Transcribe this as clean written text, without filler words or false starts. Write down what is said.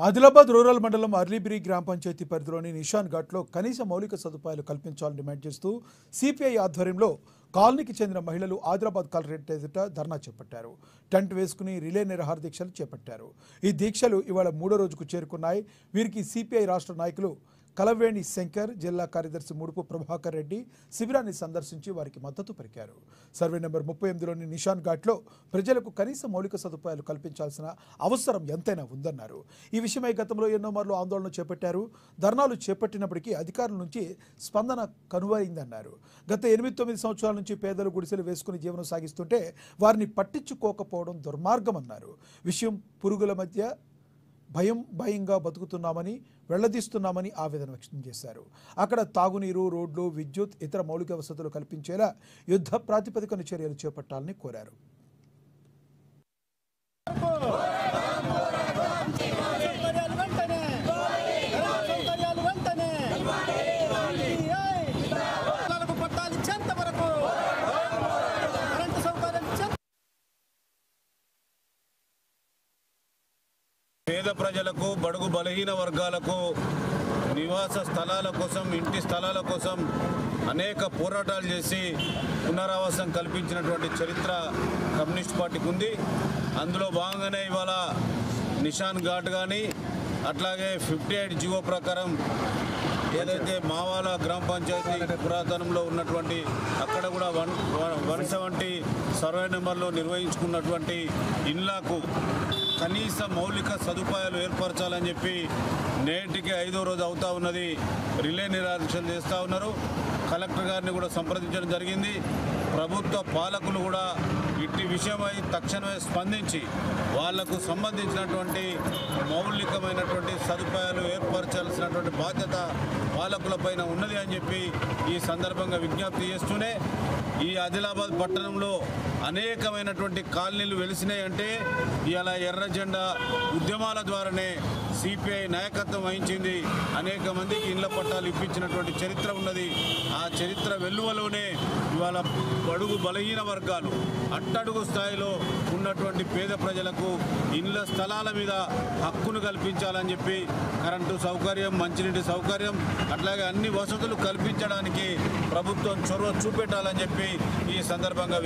Adilabad rural మండలం అర్లీబ్రీ గ్రామ పంచాయతీ పరిధిలోని నిషాన్ ఘాట్లో కనీస మౌలిక సదుపాయాలు కల్పించాలని డిమాండ్ చేస్తూ సిపిఐ ఆధ్వర్యంలో కాలనీకి చెందిన మహిళలు ఆదిలాబాద్ కలెక్టరేట్ ఎదుట ధర్నా చేపట్టారు. టెంట్ వేసుకుని రిలే నిరాహార దీక్షలు చేపట్టారు. ఈ దీక్షలు ఇవాళ 3వ రోజుకు చేరుకున్నాయి. వీరికి సిపిఐ రాష్ట్ర నాయకులు కలవేణి శంకర్, జిల్లా కార్యదర్శి ముడుపు ప్రభాకర్ రెడ్డి శిబిరాన్ని సందర్శించి వారికి మద్దతు పలికారు. సర్వే నెంబర్ 38లోని నిషాన్ ఘాట్లో ప్రజలకు కనీస మౌలిక సదుపాయాలు కల్పించాల్సిన అవసరం ఎంతైనా ఉందన్నారు. ఈ విషయమై గతంలో ఎన్నో మార్లు ఆందోళన చేపట్టారు. ధర్నాలు చేపట్టినప్పటికీ అధికారుల నుంచి స్పందన కనువైందన్నారు. గత 8-9 సంవత్సరాల నుంచి పేదలు గుడిసెలు వేసుకుని జీవనం సాగిస్తుంటే వారిని పట్టించుకోకపోవడం దుర్మార్గమన్నారు. విషయం పురుగుల మధ్య భయంగా బతుకుతున్నామని, వెళ్లదీస్తున్నామని ఆవేదన వ్యక్తం చేశారు. అక్కడ తాగునీరు, రోడ్లు, విద్యుత్, ఇతర మౌలిక వసతులు కల్పించేలా యుద్ధ ప్రాతిపదికన చర్యలు చేపట్టాలని కోరారు. పేద ప్రజలకు, బడుగు బలహీన వర్గాలకు నివాస స్థలాల కోసం, ఇంటి స్థలాల కోసం అనేక పోరాటాలు చేసి పునరావాసం కల్పించినటువంటి చరిత్ర కమ్యూనిస్ట్ పార్టీకి ఉంది. అందులో భాగంగానే ఇవాళ నిషాన్ ఘాట్ కానీ, అట్లాగే 58 జీవో ప్రకారం ఏదైతే మావాల గ్రామ పంచాయతీ పురాతనంలో ఉన్నటువంటి అక్కడ కూడా 170 సర్వే నెంబర్లో నిర్వహించుకున్నటువంటి ఇళ్లకు కనీస మౌలిక సదుపాయాలు ఏర్పరచాలని చెప్పి నేటికి 5వ రోజు అవుతా ఉన్నది. రిలే నిరాదీక్షలు చేస్తూ ఉన్నారు. కలెక్టర్ గారిని కూడా సంప్రదించడం జరిగింది. ప్రభుత్వ పాలకులు కూడా ఇట్టి విషయమై తక్షణమే స్పందించి వాళ్లకు సంబంధించినటువంటి మౌలికమైనటువంటి సదుపాయాలు ఏర్పరచాల్సినటువంటి బాధ్యత పాలకులపైన ఉన్నది అని చెప్పి ఈ సందర్భంగా విజ్ఞప్తి చేస్తూనే, ఈ ఆదిలాబాద్ పట్టణంలో అనేకమైనటువంటి కాలనీలు వెలిసినాయంటే ఇలా ఎర్ర జెండా ఉద్యమాల ద్వారానే సిపిఐ నాయకత్వం వహించింది. అనేక మందికి ఇళ్ల పట్టాలు ఇప్పించినటువంటి చరిత్ర ఉన్నది. ఆ చరిత్ర వెల్లువలోనే ఇవాళ బడుగు బలహీన వర్గాలు, అట్టడుగు స్థాయిలో ఉన్నటువంటి పేద ప్రజలకు ఇళ్ల స్థలాల మీద హక్కును కల్పించాలని చెప్పి కరెంటు సౌకర్యం, మంచినీటి సౌకర్యం, అట్లాగే అన్ని వసతులు కల్పించడానికి ప్రభుత్వం చొరవ చూపెట్టాలని చెప్పి ఈ సందర్భంగా